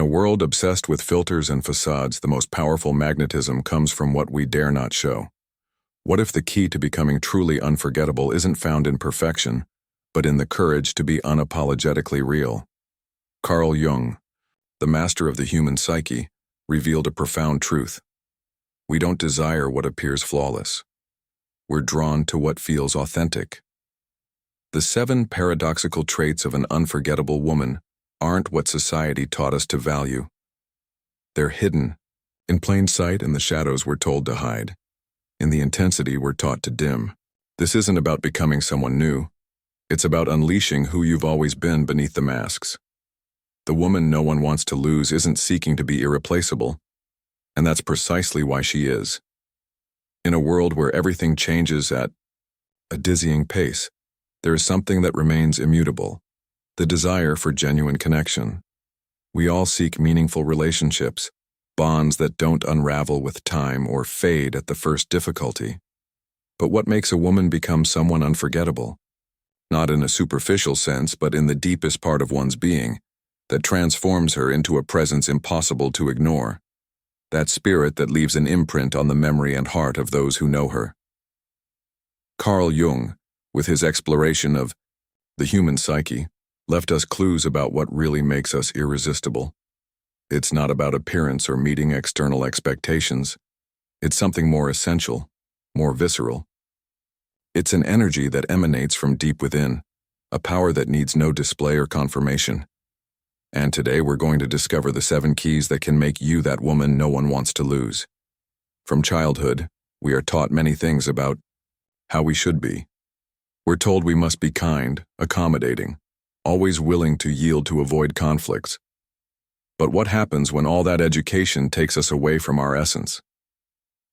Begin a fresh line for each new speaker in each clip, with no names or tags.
a world obsessed with filters and facades, the most powerful magnetism comes from what we dare not show. What if the key to becoming truly unforgettable isn't found in perfection, but in the courage to be unapologetically real? Carl Jung, the master of the human psyche, revealed a profound truth. We don't desire what appears flawless. We're drawn to what feels authentic. The 7 paradoxical traits of an unforgettable woman aren't what society taught us to value. They're hidden, in plain sight, in the shadows we're told to hide, in the intensity we're taught to dim. This isn't about becoming someone new. It's about unleashing who you've always been beneath the masks. The woman no one wants to lose isn't seeking to be irreplaceable, and that's precisely why she is. In a world where everything changes at a dizzying pace, there is something that remains immutable: the desire for genuine connection. We all seek meaningful relationships, bonds that don't unravel with time or fade at the first difficulty. But what makes a woman become someone unforgettable? Not in a superficial sense, but in the deepest part of one's being, that transforms her into a presence impossible to ignore. That spirit that leaves an imprint on the memory and heart of those who know her. Carl Jung, with his exploration of the human psyche, left us clues about what really makes us irresistible. It's not about appearance or meeting external expectations. It's something more essential, more visceral. It's an energy that emanates from deep within, a power that needs no display or confirmation. And today we're going to discover the 7 keys that can make you that woman no one wants to lose. From childhood, we are taught many things about how we should be. We're told we must be kind, accommodating, always willing to yield to avoid conflicts. But what happens when all that education takes us away from our essence?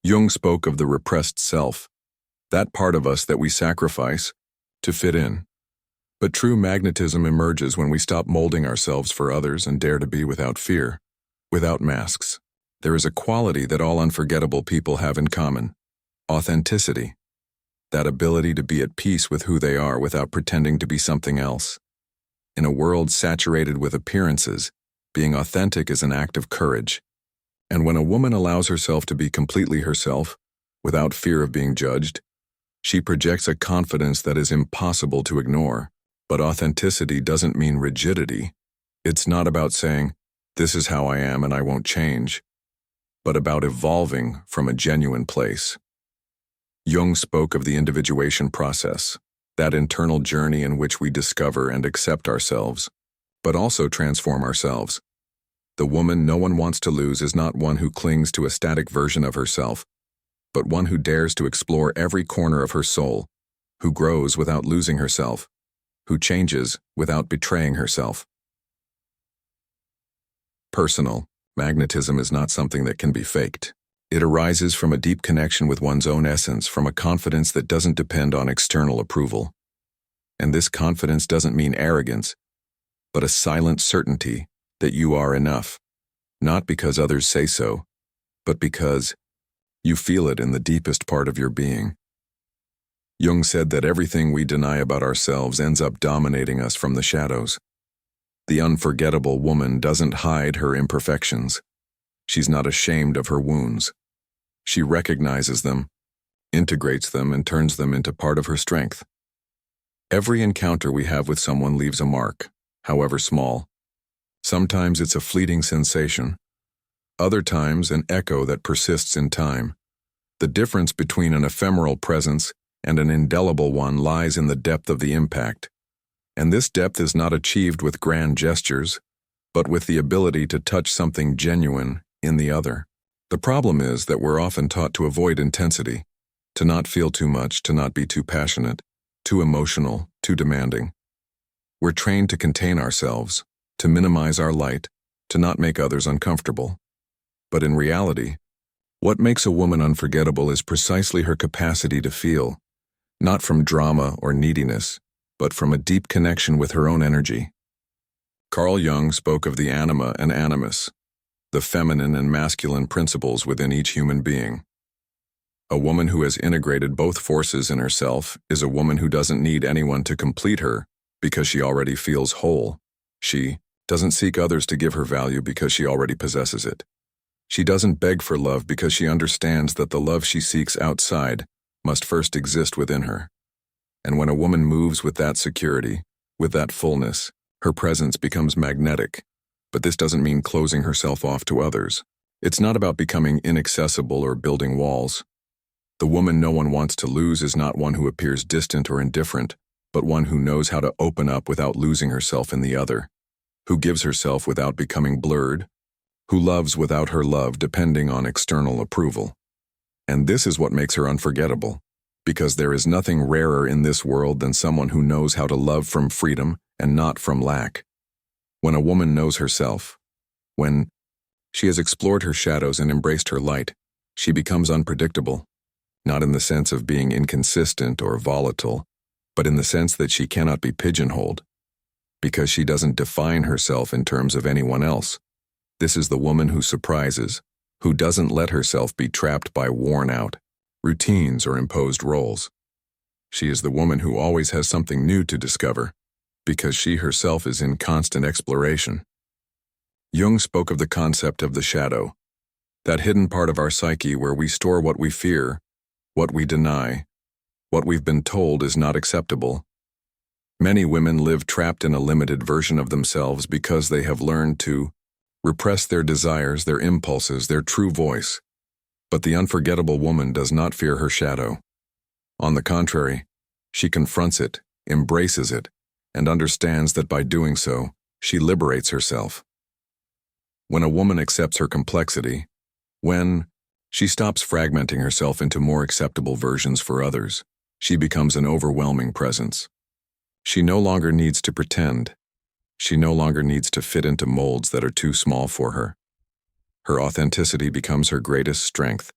Jung spoke of the repressed self, that part of us that we sacrifice to fit in. But true magnetism emerges when we stop molding ourselves for others and dare to be without fear, without masks. There is a quality that all unforgettable people have in common: authenticity. That ability to be at peace with who they are without pretending to be something else. In a world saturated with appearances, being authentic is an act of courage. And when a woman allows herself to be completely herself, without fear of being judged, she projects a confidence that is impossible to ignore. But authenticity doesn't mean rigidity. It's not about saying, "This is how I am and I won't change," but about evolving from a genuine place. Jung spoke of the individuation process, that internal journey in which we discover and accept ourselves, but also transform ourselves. The woman no one wants to lose is not one who clings to a static version of herself, but one who dares to explore every corner of her soul, who grows without losing herself, who changes without betraying herself. Personal magnetism is not something that can be faked. It arises from a deep connection with one's own essence, from a confidence that doesn't depend on external approval. And this confidence doesn't mean arrogance, but a silent certainty that you are enough, not because others say so, but because you feel it in the deepest part of your being. Jung said that everything we deny about ourselves ends up dominating us from the shadows. The unforgettable woman doesn't hide her imperfections. She's not ashamed of her wounds. She recognizes them, integrates them, and turns them into part of her strength. Every encounter we have with someone leaves a mark, however small. Sometimes it's a fleeting sensation, other times an echo that persists in time. The difference between an ephemeral presence and an indelible one lies in the depth of the impact. And this depth is not achieved with grand gestures, but with the ability to touch something genuine in the other. The problem is that we're often taught to avoid intensity, to not feel too much, to not be too passionate, too emotional, too demanding. We're trained to contain ourselves, to minimize our light, to not make others uncomfortable. But in reality, what makes a woman unforgettable is precisely her capacity to feel, not from drama or neediness, but from a deep connection with her own energy. Carl Jung spoke of the Anima and Animus, the feminine and masculine principles within each human being. A woman who has integrated both forces in herself is a woman who doesn't need anyone to complete her because she already feels whole. She doesn't seek others to give her value because she already possesses it. She doesn't beg for love because she understands that the love she seeks outside must first exist within her. And when a woman moves with that security, with that fullness, her presence becomes magnetic. But this doesn't mean closing herself off to others. It's not about becoming inaccessible or building walls. The woman no one wants to lose is not one who appears distant or indifferent, but one who knows how to open up without losing herself in the other, who gives herself without becoming blurred, who loves without her love depending on external approval. And this is what makes her unforgettable, because there is nothing rarer in this world than someone who knows how to love from freedom and not from lack. When a woman knows herself, when she has explored her shadows and embraced her light, she becomes unpredictable, not in the sense of being inconsistent or volatile, but in the sense that she cannot be pigeonholed, because she doesn't define herself in terms of anyone else. This is the woman who surprises, who doesn't let herself be trapped by worn-out routines or imposed roles. She is the woman who always has something new to discover, because she herself is in constant exploration. Jung spoke of the concept of the shadow, that hidden part of our psyche where we store what we fear, what we deny, what we've been told is not acceptable. Many women live trapped in a limited version of themselves because they have learned to repress their desires, their impulses, their true voice. But the unforgettable woman does not fear her shadow. On the contrary, she confronts it, embraces it, and understands that by doing so, she liberates herself. When a woman accepts her complexity, when she stops fragmenting herself into more acceptable versions for others, she becomes an overwhelming presence. She no longer needs to pretend. She no longer needs to fit into molds that are too small for her. Her authenticity becomes her greatest strength,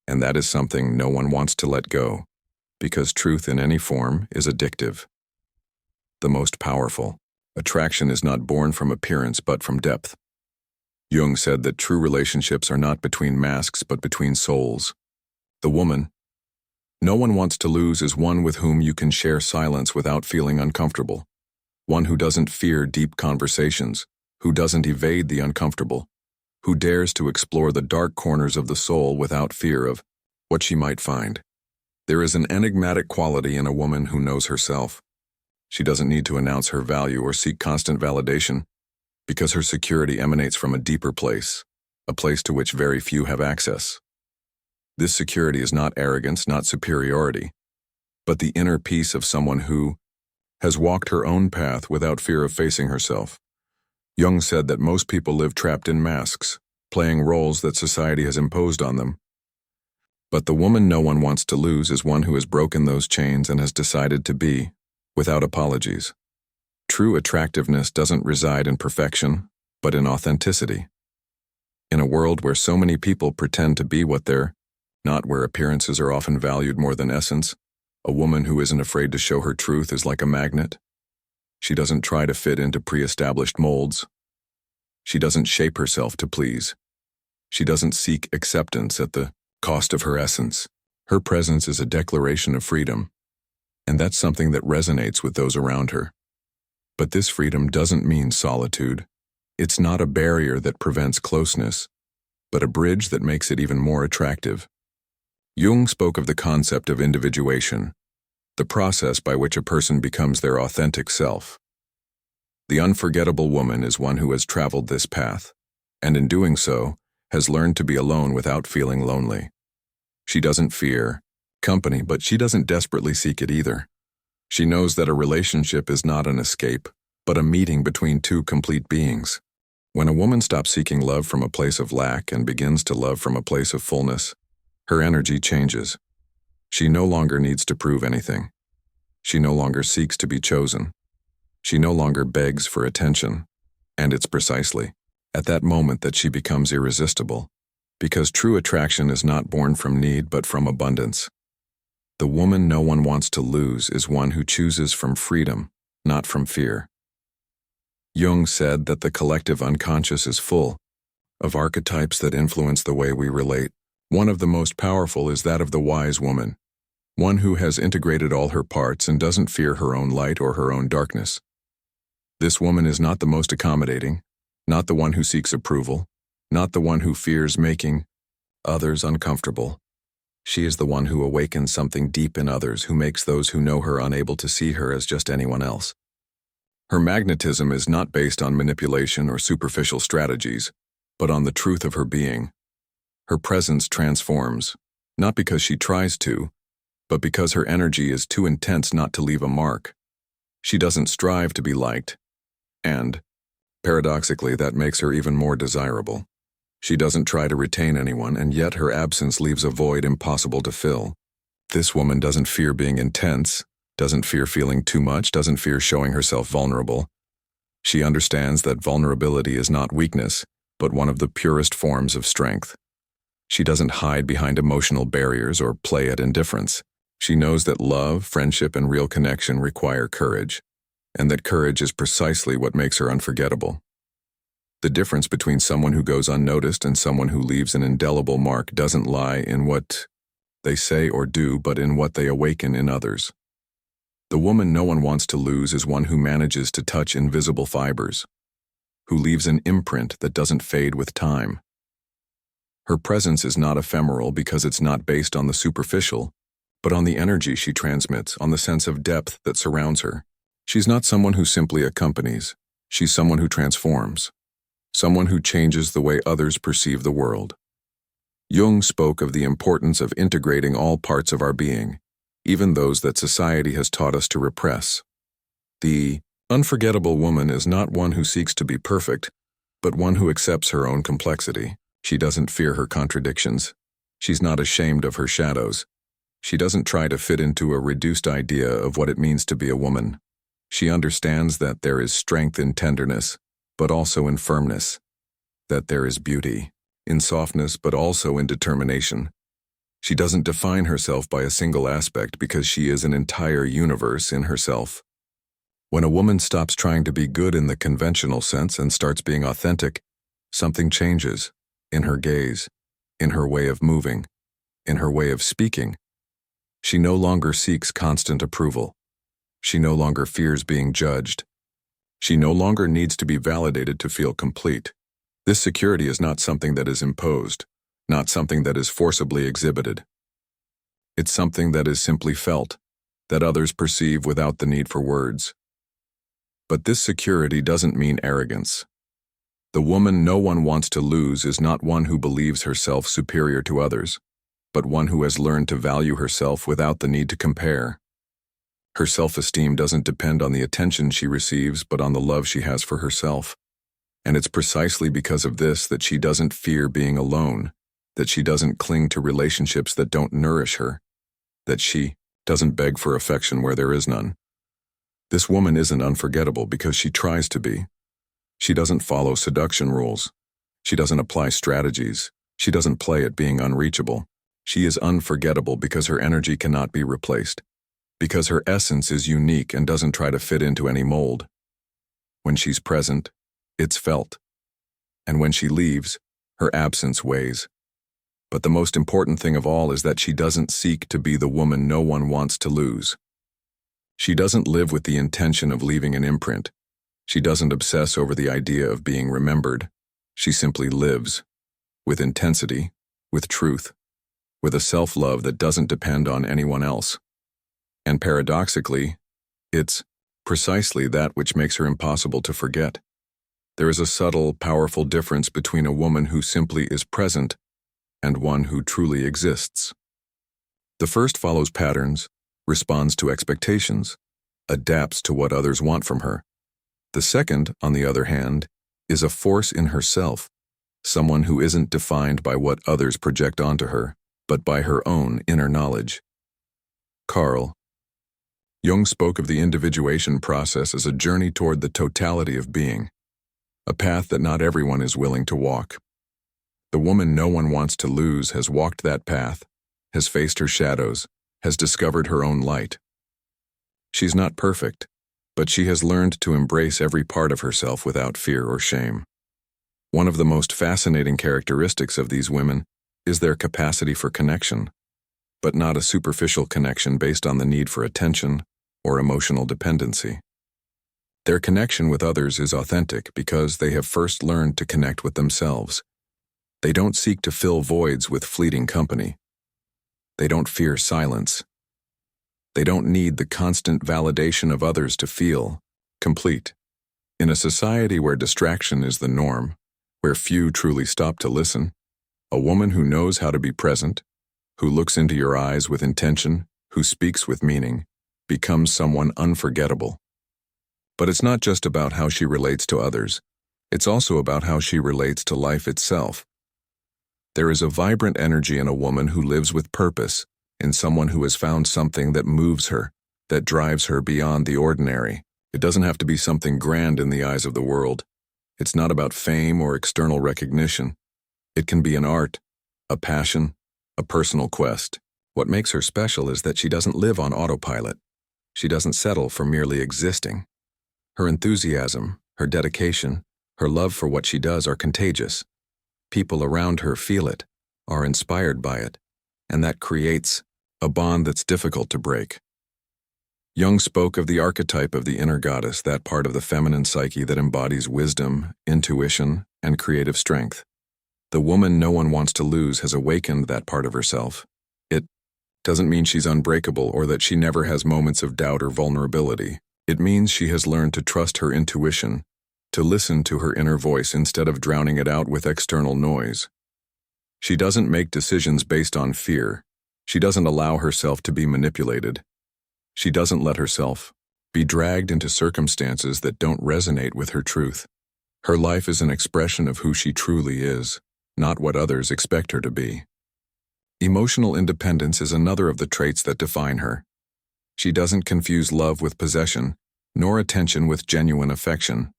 and that is something no one wants to let go, because truth in any form is addictive. The most powerful attraction is not born from appearance but from depth. Jung said that true relationships are not between masks but between souls. The woman no one wants to lose is one with whom you can share silence without feeling uncomfortable, one who doesn't fear deep conversations, who doesn't evade the uncomfortable, who dares to explore the dark corners of the soul without fear of what she might find. There is an enigmatic quality in a woman who knows herself. She doesn't need to announce her value or seek constant validation, because her security emanates from a deeper place, a place to which very few have access. This security is not arrogance, not superiority, but the inner peace of someone who has walked her own path without fear of facing herself. Jung said that most people live trapped in masks, playing roles that society has imposed on them. But the woman no one wants to lose is one who has broken those chains and has decided to be, without apologies. True attractiveness doesn't reside in perfection, but in authenticity. In a world where so many people pretend to be what they're not, where appearances are often valued more than essence, a woman who isn't afraid to show her truth is like a magnet. She doesn't try to fit into pre-established molds. She doesn't shape herself to please. She doesn't seek acceptance at the cost of her essence. Her presence is a declaration of freedom, and that's something that resonates with those around her. But this freedom doesn't mean solitude. It's not a barrier that prevents closeness, but a bridge that makes it even more attractive. Jung spoke of the concept of individuation, the process by which a person becomes their authentic self. The unforgettable woman is one who has traveled this path, and in doing so, has learned to be alone without feeling lonely. She doesn't fear company, but she doesn't desperately seek it either. She knows that a relationship is not an escape, but a meeting between two complete beings. When a woman stops seeking love from a place of lack and begins to love from a place of fullness, her energy changes. She no longer needs to prove anything. She no longer seeks to be chosen. She no longer begs for attention. And it's precisely at that moment that she becomes irresistible, because true attraction is not born from need but from abundance. The woman no one wants to lose is one who chooses from freedom, not from fear. Jung said that the collective unconscious is full of archetypes that influence the way we relate. One of the most powerful is that of the wise woman, one who has integrated all her parts and doesn't fear her own light or her own darkness. This woman is not the most accommodating, Not the one who seeks approval, not the one who fears making others uncomfortable. She is the one who awakens something deep in others, who makes those who know her unable to see her as just anyone else. Her magnetism is not based on manipulation or superficial strategies, but on the truth of her being. Her presence transforms, not because she tries to, but because her energy is too intense not to leave a mark. She doesn't strive to be liked, and, paradoxically, that makes her even more desirable. She doesn't try to retain anyone, and yet her absence leaves a void impossible to fill. This woman doesn't fear being intense, doesn't fear feeling too much, doesn't fear showing herself vulnerable. She understands that vulnerability is not weakness, but one of the purest forms of strength. She doesn't hide behind emotional barriers or play at indifference. She knows that love, friendship, and real connection require courage, and that courage is precisely what makes her unforgettable. The difference between someone who goes unnoticed and someone who leaves an indelible mark doesn't lie in what they say or do, but in what they awaken in others. The woman no one wants to lose is one who manages to touch invisible fibers, who leaves an imprint that doesn't fade with time. Her presence is not ephemeral because it's not based on the superficial, but on the energy she transmits, on the sense of depth that surrounds her. She's not someone who simply accompanies. She's someone who transforms. Someone who changes the way others perceive the world. Jung spoke of the importance of integrating all parts of our being, even those that society has taught us to repress. The unforgettable woman is not one who seeks to be perfect, but one who accepts her own complexity. She doesn't fear her contradictions. She's not ashamed of her shadows. She doesn't try to fit into a reduced idea of what it means to be a woman. She understands that there is strength in tenderness, but also in firmness, that there is beauty in softness, but also in determination. She doesn't define herself by a single aspect because she is an entire universe in herself. When a woman stops trying to be good in the conventional sense and starts being authentic, something changes in her gaze, in her way of moving, in her way of speaking. She no longer seeks constant approval. She no longer fears being judged. She no longer needs to be validated to feel complete. This security is not something that is imposed, not something that is forcibly exhibited. It's something that is simply felt, that others perceive without the need for words. But this security doesn't mean arrogance. The woman no one wants to lose is not one who believes herself superior to others, but one who has learned to value herself without the need to compare. Her self-esteem doesn't depend on the attention she receives, but on the love she has for herself. And it's precisely because of this that she doesn't fear being alone, that she doesn't cling to relationships that don't nourish her, that she doesn't beg for affection where there is none. This woman isn't unforgettable because she tries to be. She doesn't follow seduction rules. She doesn't apply strategies. She doesn't play at being unreachable. She is unforgettable because her energy cannot be replaced, because her essence is unique and doesn't try to fit into any mold. When she's present, it's felt. And when she leaves, her absence weighs. But the most important thing of all is that she doesn't seek to be the woman no one wants to lose. She doesn't live with the intention of leaving an imprint. She doesn't obsess over the idea of being remembered. She simply lives, with intensity, with truth, with a self-love that doesn't depend on anyone else. And paradoxically, it's precisely that which makes her impossible to forget. There is a subtle, powerful difference between a woman who simply is present and one who truly exists. The first follows patterns, responds to expectations, adapts to what others want from her. The second, on the other hand, is a force in herself, someone who isn't defined by what others project onto her, but by her own inner knowledge. Carl Jung spoke of the individuation process as a journey toward the totality of being, a path that not everyone is willing to walk. The woman no one wants to lose has walked that path, has faced her shadows, has discovered her own light. She's not perfect, but she has learned to embrace every part of herself without fear or shame. One of the most fascinating characteristics of these women is their capacity for connection, but not a superficial connection based on the need for attention or emotional dependency. Their connection with others is authentic because they have first learned to connect with themselves. They don't seek to fill voids with fleeting company. They don't fear silence. They don't need the constant validation of others to feel complete. In a society where distraction is the norm, where few truly stop to listen, a woman who knows how to be present, who looks into your eyes with intention, who speaks with meaning, becomes someone unforgettable. But it's not just about how she relates to others. It's also about how she relates to life itself. There is a vibrant energy in a woman who lives with purpose, in someone who has found something that moves her, that drives her beyond the ordinary. It doesn't have to be something grand in the eyes of the world. It's not about fame or external recognition. It can be an art, a passion, a personal quest. What makes her special is that she doesn't live on autopilot. She doesn't settle for merely existing. Her enthusiasm, her dedication, her love for what she does are contagious. People around her feel it, are inspired by it, and that creates a bond that's difficult to break. Jung spoke of the archetype of the inner goddess, that part of the feminine psyche that embodies wisdom, intuition, and creative strength. The woman no one wants to lose has awakened that part of herself. It doesn't mean she's unbreakable or that she never has moments of doubt or vulnerability. It means she has learned to trust her intuition, to listen to her inner voice instead of drowning it out with external noise. She doesn't make decisions based on fear. She doesn't allow herself to be manipulated. She doesn't let herself be dragged into circumstances that don't resonate with her truth. Her life is an expression of who she truly is, not what others expect her to be. Emotional independence is another of the traits that define her. She doesn't confuse love with possession, nor attention with genuine affection.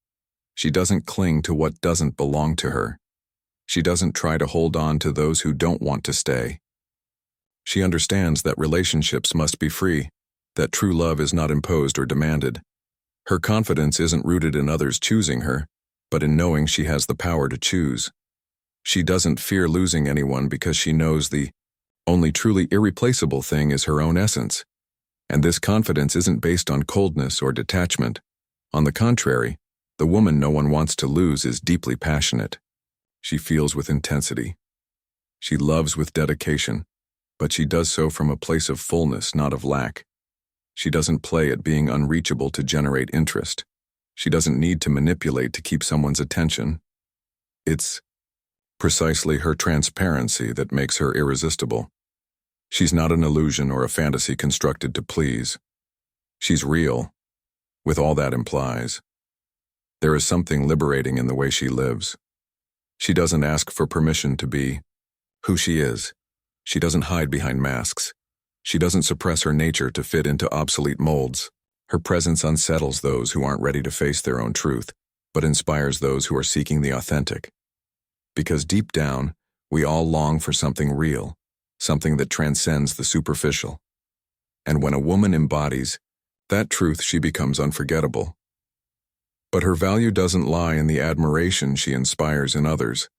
She doesn't cling to what doesn't belong to her. She doesn't try to hold on to those who don't want to stay. She understands that relationships must be free, that true love is not imposed or demanded. Her confidence isn't rooted in others choosing her, but in knowing she has the power to choose. She doesn't fear losing anyone because she knows the only truly irreplaceable thing is her own essence. And this confidence isn't based on coldness or detachment. On the contrary, the woman no one wants to lose is deeply passionate. She feels with intensity. She loves with dedication, but she does so from a place of fullness, not of lack. She doesn't play at being unreachable to generate interest. She doesn't need to manipulate to keep someone's attention. It's precisely her transparency that makes her irresistible. She's not an illusion or a fantasy constructed to please. She's real, with all that implies. There is something liberating in the way she lives. She doesn't ask for permission to be who she is. She doesn't hide behind masks. She doesn't suppress her nature to fit into obsolete molds. Her presence unsettles those who aren't ready to face their own truth, but inspires those who are seeking the authentic. Because deep down, we all long for something real, something that transcends the superficial. And when a woman embodies that truth, she becomes unforgettable. But her value doesn't lie in the admiration she inspires in others.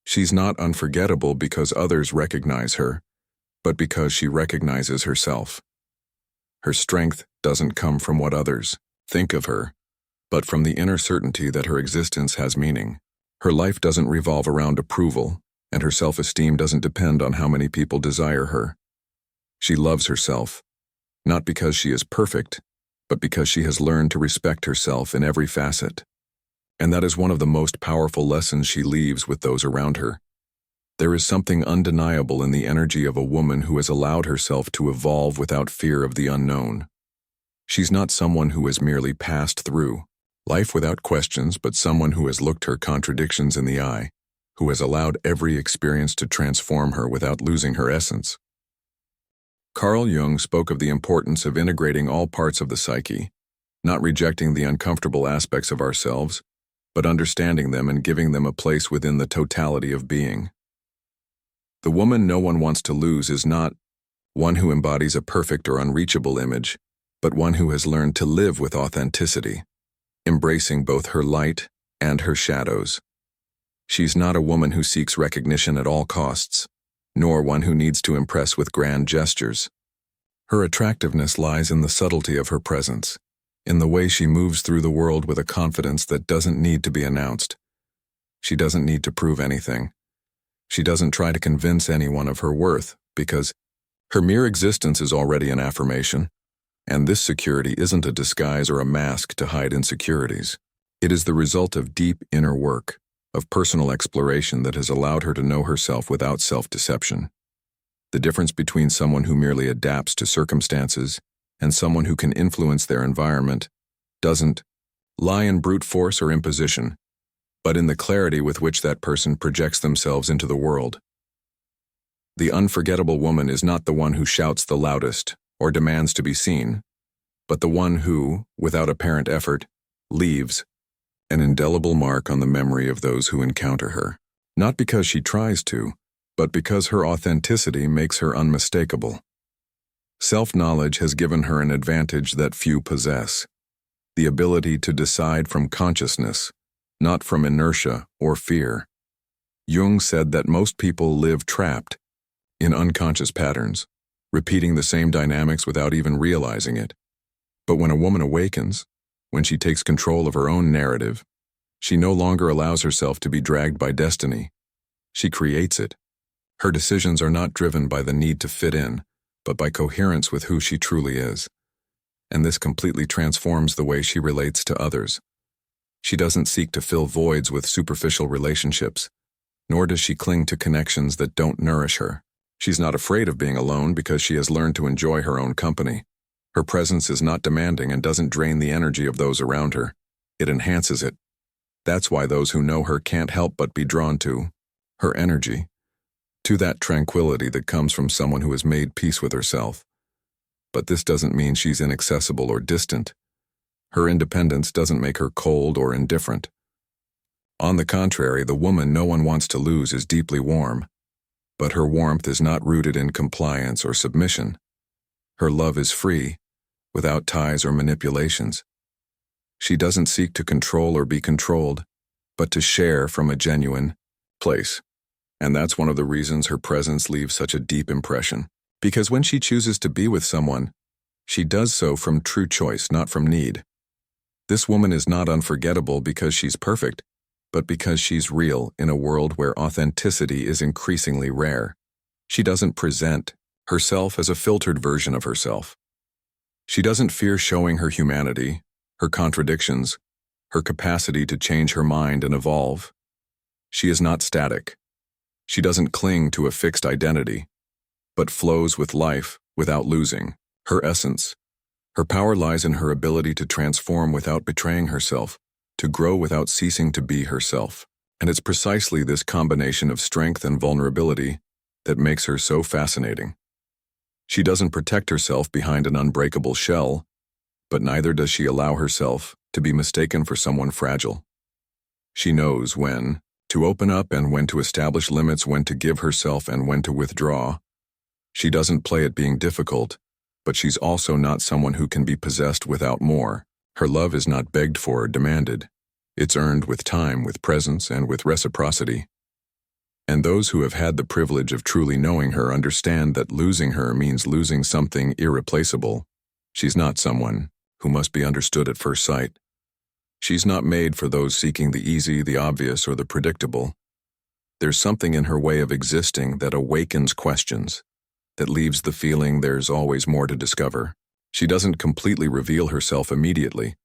She's not unforgettable because others recognize her, but because she recognizes herself. Her strength doesn't come from what others think of her, but from the inner certainty that her existence has meaning. Her life doesn't revolve around approval, and her self-esteem doesn't depend on how many people desire her. She loves herself, not because she is perfect, but because she has learned to respect herself in every facet. And that is one of the most powerful lessons she leaves with those around her. There is something undeniable in the energy of a woman who has allowed herself to evolve without fear of the unknown. She's not someone who has merely passed through life without questions, but someone who has looked her contradictions in the eye, who has allowed every experience to transform her without losing her essence. Carl Jung spoke of the importance of integrating all parts of the psyche, not rejecting the uncomfortable aspects of ourselves, but understanding them and giving them a place within the totality of being. The woman no one wants to lose is not one who embodies a perfect or unreachable image, but one who has learned to live with authenticity, embracing both her light and her shadows. She's not a woman who seeks recognition at all costs, nor one who needs to impress with grand gestures. Her attractiveness lies in the subtlety of her presence, in the way she moves through the world with a confidence that doesn't need to be announced. She doesn't need to prove anything. She doesn't try to convince anyone of her worth, because her mere existence is already an affirmation, and this security isn't a disguise or a mask to hide insecurities. It is the result of deep inner work, of personal exploration that has allowed her to know herself without self-deception. The difference between someone who merely adapts to circumstances and someone who can influence their environment doesn't lie in brute force or imposition, but in the clarity with which that person projects themselves into the world. The unforgettable woman is not the one who shouts the loudest or demands to be seen, but the one who, without apparent effort, leaves an indelible mark on the memory of those who encounter her, not because she tries to, but because her authenticity makes her unmistakable. Self-knowledge has given her an advantage that few possess, the ability to decide from consciousness, not from inertia or fear. Jung said that most people live trapped in unconscious patterns, repeating the same dynamics without even realizing it. But when a woman awakens, when she takes control of her own narrative, she no longer allows herself to be dragged by destiny. She creates it. Her decisions are not driven by the need to fit in, but by coherence with who she truly is. And this completely transforms the way she relates to others. She doesn't seek to fill voids with superficial relationships, nor does she cling to connections that don't nourish her. She's not afraid of being alone because she has learned to enjoy her own company. Her presence is not demanding and doesn't drain the energy of those around her. It enhances it. That's why those who know her can't help but be drawn to her energy, to that tranquility that comes from someone who has made peace with herself. But this doesn't mean she's inaccessible or distant. Her independence doesn't make her cold or indifferent. On the contrary, the woman no one wants to lose is deeply warm, but her warmth is not rooted in compliance or submission. Her love is free, without ties or manipulations. She doesn't seek to control or be controlled, but to share from a genuine place. And that's one of the reasons her presence leaves such a deep impression. Because when she chooses to be with someone, she does so from true choice, not from need. This woman is not unforgettable because she's perfect, but because she's real in a world where authenticity is increasingly rare. She doesn't present herself as a filtered version of herself. She doesn't fear showing her humanity, her contradictions, her capacity to change her mind and evolve. She is not static. She doesn't cling to a fixed identity, but flows with life without losing her essence. Her power lies in her ability to transform without betraying herself, to grow without ceasing to be herself. And it's precisely this combination of strength and vulnerability that makes her so fascinating. She doesn't protect herself behind an unbreakable shell, but neither does she allow herself to be mistaken for someone fragile. She knows when to open up and when to establish limits, when to give herself and when to withdraw. She doesn't play at being difficult, but she's also not someone who can be possessed without more. Her love is not begged for or demanded. It's earned with time, with presence, and with reciprocity. And those who have had the privilege of truly knowing her understand that losing her means losing something irreplaceable. She's not someone who must be understood at first sight. She's not made for those seeking the easy, the obvious, or the predictable. There's something in her way of existing that awakens questions, that leaves the feeling there's always more to discover. She doesn't completely reveal herself immediately,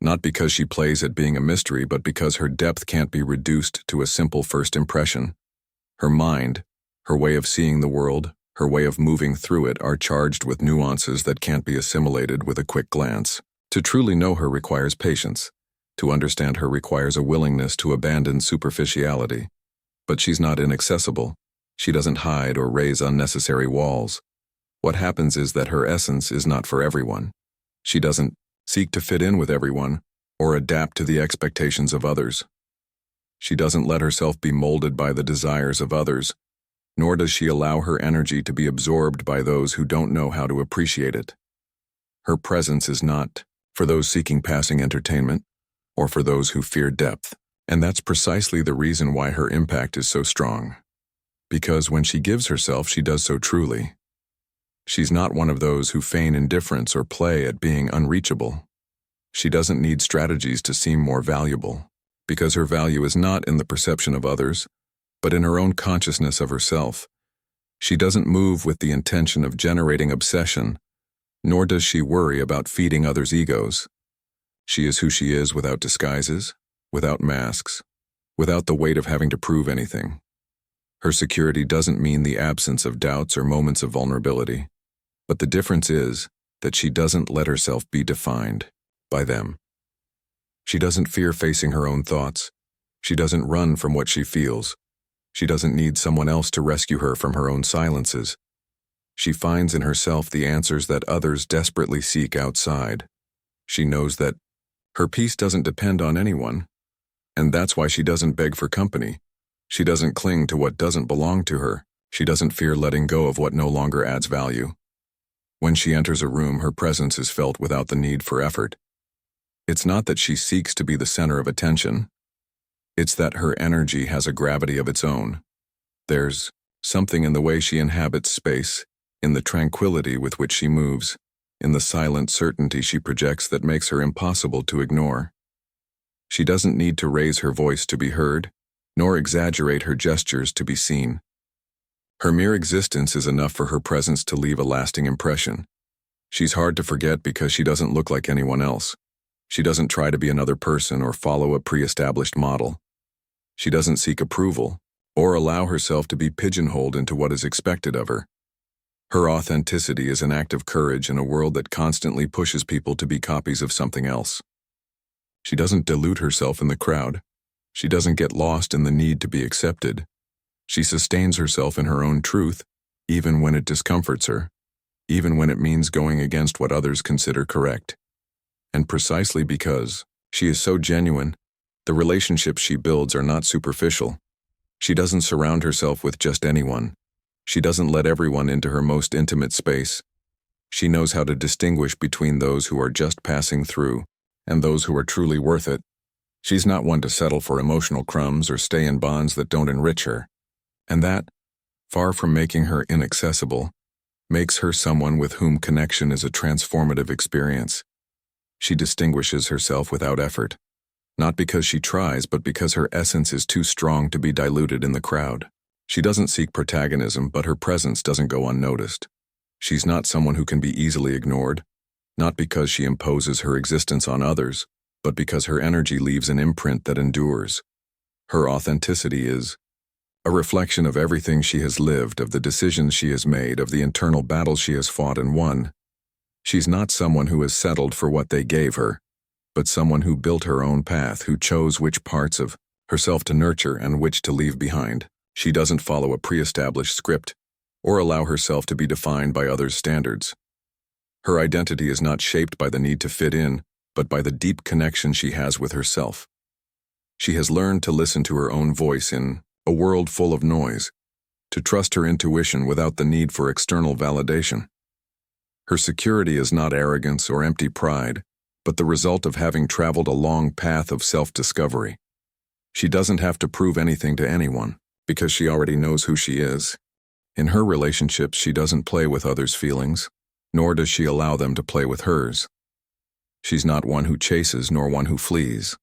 not because she plays at being a mystery, but because her depth can't be reduced to a simple first impression. Her mind, her way of seeing the world, her way of moving through it are charged with nuances that can't be assimilated with a quick glance. To truly know her requires patience. To understand her requires a willingness to abandon superficiality. But she's not inaccessible. She doesn't hide or raise unnecessary walls. What happens is that her essence is not for everyone. She doesn't seek to fit in with everyone or adapt to the expectations of others. She doesn't let herself be molded by the desires of others, nor does she allow her energy to be absorbed by those who don't know how to appreciate it. Her presence is not for those seeking passing entertainment or for those who fear depth, and that's precisely the reason why her impact is so strong. Because when she gives herself, she does so truly. She's not one of those who feign indifference or play at being unreachable. She doesn't need strategies to seem more valuable, because her value is not in the perception of others, but in her own consciousness of herself. She doesn't move with the intention of generating obsession, nor does she worry about feeding others' egos. She is who she is without disguises, without masks, without the weight of having to prove anything. Her security doesn't mean the absence of doubts or moments of vulnerability, but the difference is that she doesn't let herself be defined by them. She doesn't fear facing her own thoughts. She doesn't run from what she feels. She doesn't need someone else to rescue her from her own silences. She finds in herself the answers that others desperately seek outside. She knows that her peace doesn't depend on anyone, and that's why she doesn't beg for company. She doesn't cling to what doesn't belong to her. She doesn't fear letting go of what no longer adds value. When she enters a room, her presence is felt without the need for effort. It's not that she seeks to be the center of attention. It's that her energy has a gravity of its own. There's something in the way she inhabits space, in the tranquility with which she moves, in the silent certainty she projects that makes her impossible to ignore. She doesn't need to raise her voice to be heard, nor exaggerate her gestures to be seen. Her mere existence is enough for her presence to leave a lasting impression. She's hard to forget because she doesn't look like anyone else. She doesn't try to be another person or follow a pre-established model. She doesn't seek approval or allow herself to be pigeonholed into what is expected of her. Her authenticity is an act of courage in a world that constantly pushes people to be copies of something else. She doesn't dilute herself in the crowd. She doesn't get lost in the need to be accepted. She sustains herself in her own truth, even when it discomforts her, even when it means going against what others consider correct. And precisely because she is so genuine, the relationships she builds are not superficial. She doesn't surround herself with just anyone. She doesn't let everyone into her most intimate space. She knows how to distinguish between those who are just passing through and those who are truly worth it. She's not one to settle for emotional crumbs or stay in bonds that don't enrich her. And that, far from making her inaccessible, makes her someone with whom connection is a transformative experience. She distinguishes herself without effort, not because she tries, but because her essence is too strong to be diluted in the crowd. She doesn't seek protagonism, but her presence doesn't go unnoticed. She's not someone who can be easily ignored, not because she imposes her existence on others, but because her energy leaves an imprint that endures. Her authenticity is a reflection of everything she has lived, of the decisions she has made, of the internal battles she has fought and won. She's not someone who has settled for what they gave her, but someone who built her own path, who chose which parts of herself to nurture and which to leave behind. She doesn't follow a pre-established script or allow herself to be defined by others' standards. Her identity is not shaped by the need to fit in, but by the deep connection she has with herself. She has learned to listen to her own voice in a world full of noise, to trust her intuition without the need for external validation. Her security is not arrogance or empty pride, but the result of having traveled a long path of self-discovery. She doesn't have to prove anything to anyone, because she already knows who she is. In her relationships, she doesn't play with others' feelings, nor does she allow them to play with hers. She's not one who chases nor one who flees.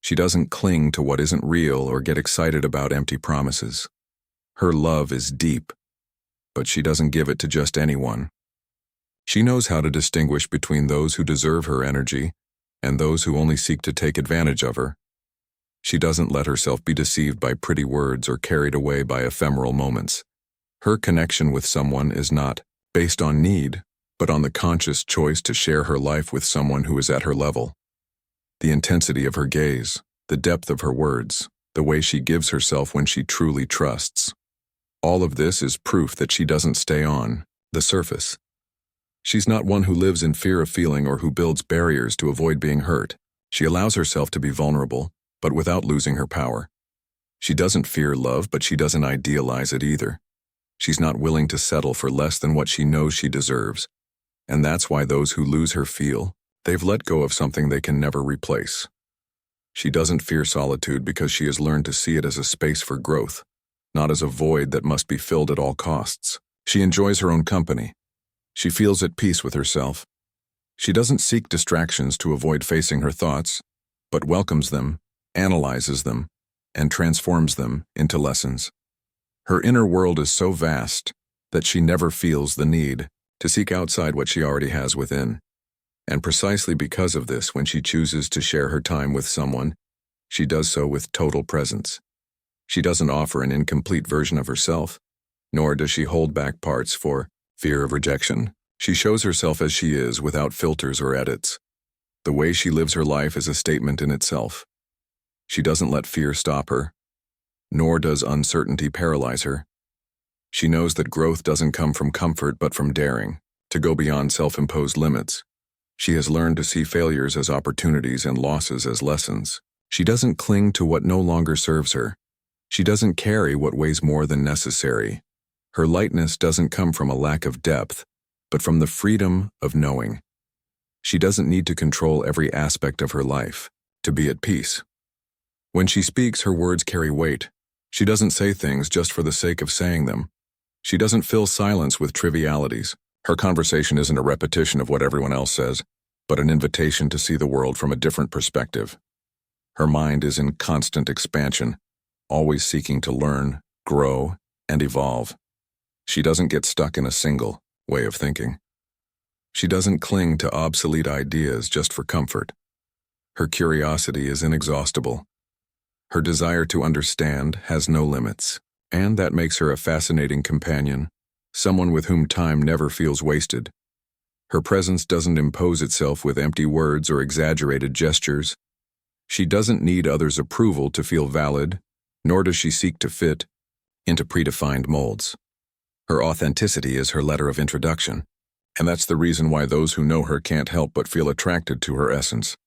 She doesn't cling to what isn't real or get excited about empty promises. Her love is deep, but she doesn't give it to just anyone. She knows how to distinguish between those who deserve her energy and those who only seek to take advantage of her. She doesn't let herself be deceived by pretty words or carried away by ephemeral moments. Her connection with someone is not based on need, but on the conscious choice to share her life with someone who is at her level. The intensity of her gaze, the depth of her words, the way she gives herself when she truly trusts. All of this is proof that she doesn't stay on the surface. She's not one who lives in fear of feeling or who builds barriers to avoid being hurt. She allows herself to be vulnerable, but without losing her power. She doesn't fear love, but she doesn't idealize it either. She's not willing to settle for less than what she knows she deserves. And that's why those who lose her feel they've let go of something they can never replace. She doesn't fear solitude because she has learned to see it as a space for growth, not as a void that must be filled at all costs. She enjoys her own company. She feels at peace with herself. She doesn't seek distractions to avoid facing her thoughts, but welcomes them, analyzes them, and transforms them into lessons. Her inner world is so vast that she never feels the need to seek outside what she already has within. And precisely because of this, when she chooses to share her time with someone, she does so with total presence. She doesn't offer an incomplete version of herself, nor does she hold back parts for fear of rejection. She shows herself as she is without filters or edits. The way she lives her life is a statement in itself. She doesn't let fear stop her, nor does uncertainty paralyze her. She knows that growth doesn't come from comfort but from daring, to go beyond self-imposed limits. She has learned to see failures as opportunities and losses as lessons. She doesn't cling to what no longer serves her. She doesn't carry what weighs more than necessary. Her lightness doesn't come from a lack of depth, but from the freedom of knowing. She doesn't need to control every aspect of her life to be at peace. When she speaks, her words carry weight. She doesn't say things just for the sake of saying them. She doesn't fill silence with trivialities. Her conversation isn't a repetition of what everyone else says, but an invitation to see the world from a different perspective. Her mind is in constant expansion, always seeking to learn, grow, and evolve. She doesn't get stuck in a single way of thinking. She doesn't cling to obsolete ideas just for comfort. Her curiosity is inexhaustible. Her desire to understand has no limits, and that makes her a fascinating companion, someone with whom time never feels wasted. Her presence doesn't impose itself with empty words or exaggerated gestures. She doesn't need others' approval to feel valid, nor does she seek to fit into predefined molds. Her authenticity is her letter of introduction, and that's the reason why those who know her can't help but feel attracted to her essence.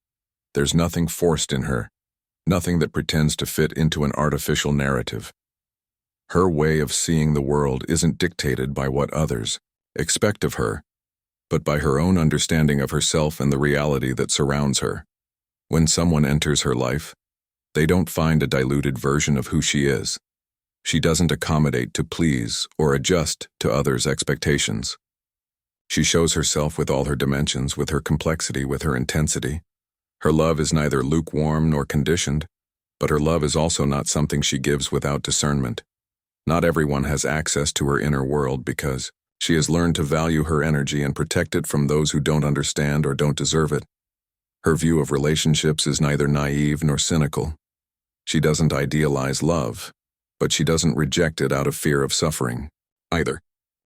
There's nothing forced in her, nothing that pretends to fit into an artificial narrative. Her way of seeing the world isn't dictated by what others expect of her, but by her own understanding of herself and the reality that surrounds her. When someone enters her life, they don't find a diluted version of who she is. She doesn't accommodate to please or adjust to others' expectations. She shows herself with all her dimensions, with her complexity, with her intensity. Her love is neither lukewarm nor conditioned, but her love is also not something she gives without discernment. Not everyone has access to her inner world because she has learned to value her energy and protect it from those who don't understand or don't deserve it. Her view of relationships is neither naive nor cynical. She doesn't idealize love, but she doesn't reject it out of fear of suffering, either.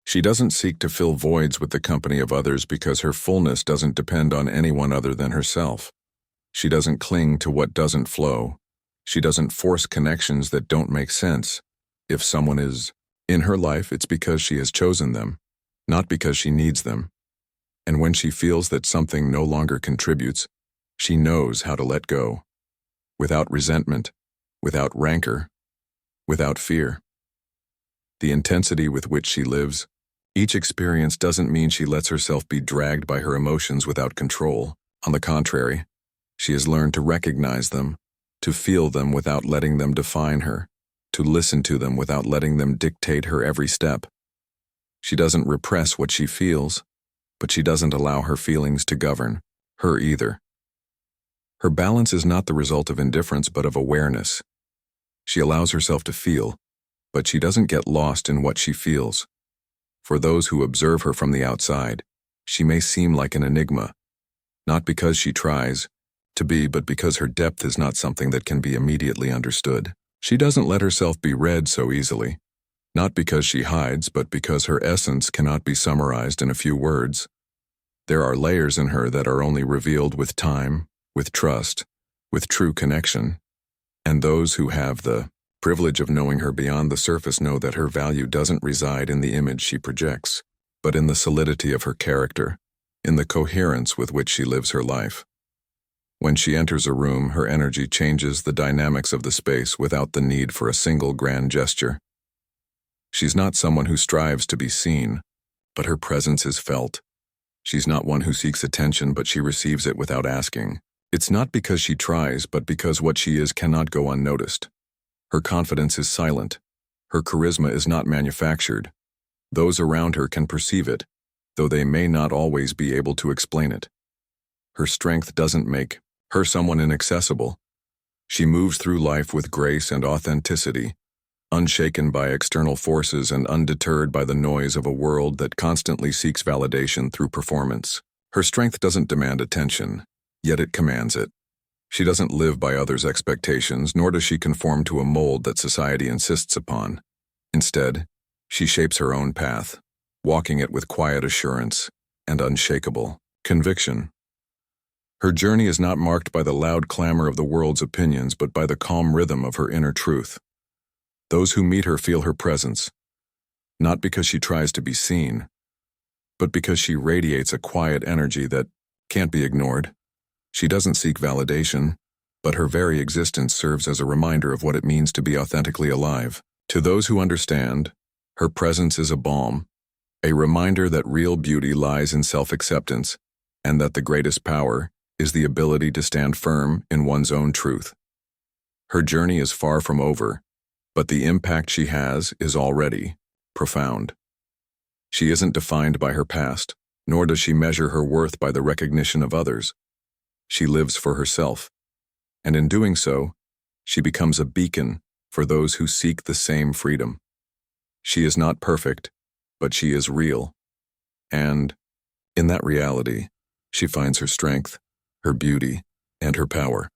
She doesn't seek to fill voids with the company of others because her fullness doesn't depend on anyone other than herself. She doesn't cling to what doesn't flow. She doesn't force connections that don't make sense. If someone is in her life, it's because she has chosen them, not because she needs them. And when she feels that something no longer contributes, she knows how to let go, without resentment, without rancor, without fear. The intensity with which she lives, each experience doesn't mean she lets herself be dragged by her emotions without control. On the contrary, she has learned to recognize them, to feel them without letting them define her, to listen to them without letting them dictate her every step. She doesn't repress what she feels, but she doesn't allow her feelings to govern her either. Her balance is not the result of indifference but of awareness. She allows herself to feel, but she doesn't get lost in what she feels. For those who observe her from the outside, she may seem like an enigma, not because she tries to be, but because her depth is not something that can be immediately understood. She doesn't let herself be read so easily, not because she hides, but because her essence cannot be summarized in a few words. There are layers in her that are only revealed with time, with trust, with true connection. And those who have the privilege of knowing her beyond the surface know that her value doesn't reside in the image she projects, but in the solidity of her character, in the coherence with which she lives her life. When she enters a room, her energy changes the dynamics of the space without the need for a single grand gesture. She's not someone who strives to be seen, but her presence is felt. She's not one who seeks attention, but she receives it without asking. It's not because she tries, but because what she is cannot go unnoticed. Her confidence is silent. Her charisma is not manufactured. Those around her can perceive it, though they may not always be able to explain it. her strength doesn't make her someone inaccessible. She moves through life with grace and authenticity, unshaken by external forces and undeterred by the noise of a world that constantly seeks validation through performance. Her strength doesn't demand attention, yet it commands it. She doesn't live by others' expectations, nor does she conform to a mold that society insists upon. Instead, she shapes her own path, walking it with quiet assurance and unshakable conviction. Her journey is not marked by the loud clamor of the world's opinions, but by the calm rhythm of her inner truth. Those who meet her feel her presence, not because she tries to be seen, but because she radiates a quiet energy that can't be ignored. She doesn't seek validation, but her very existence serves as a reminder of what it means to be authentically alive. To those who understand, her presence is a balm, a reminder that real beauty lies in self-acceptance, and that the greatest power is the ability to stand firm in one's own truth. Her journey is far from over, but the impact she has is already profound. She isn't defined by her past, nor does she measure her worth by the recognition of others. She lives for herself, and in doing so, she becomes a beacon for those who seek the same freedom. She is not perfect, but she is real, and in that reality, she finds her strength, her beauty, and her power.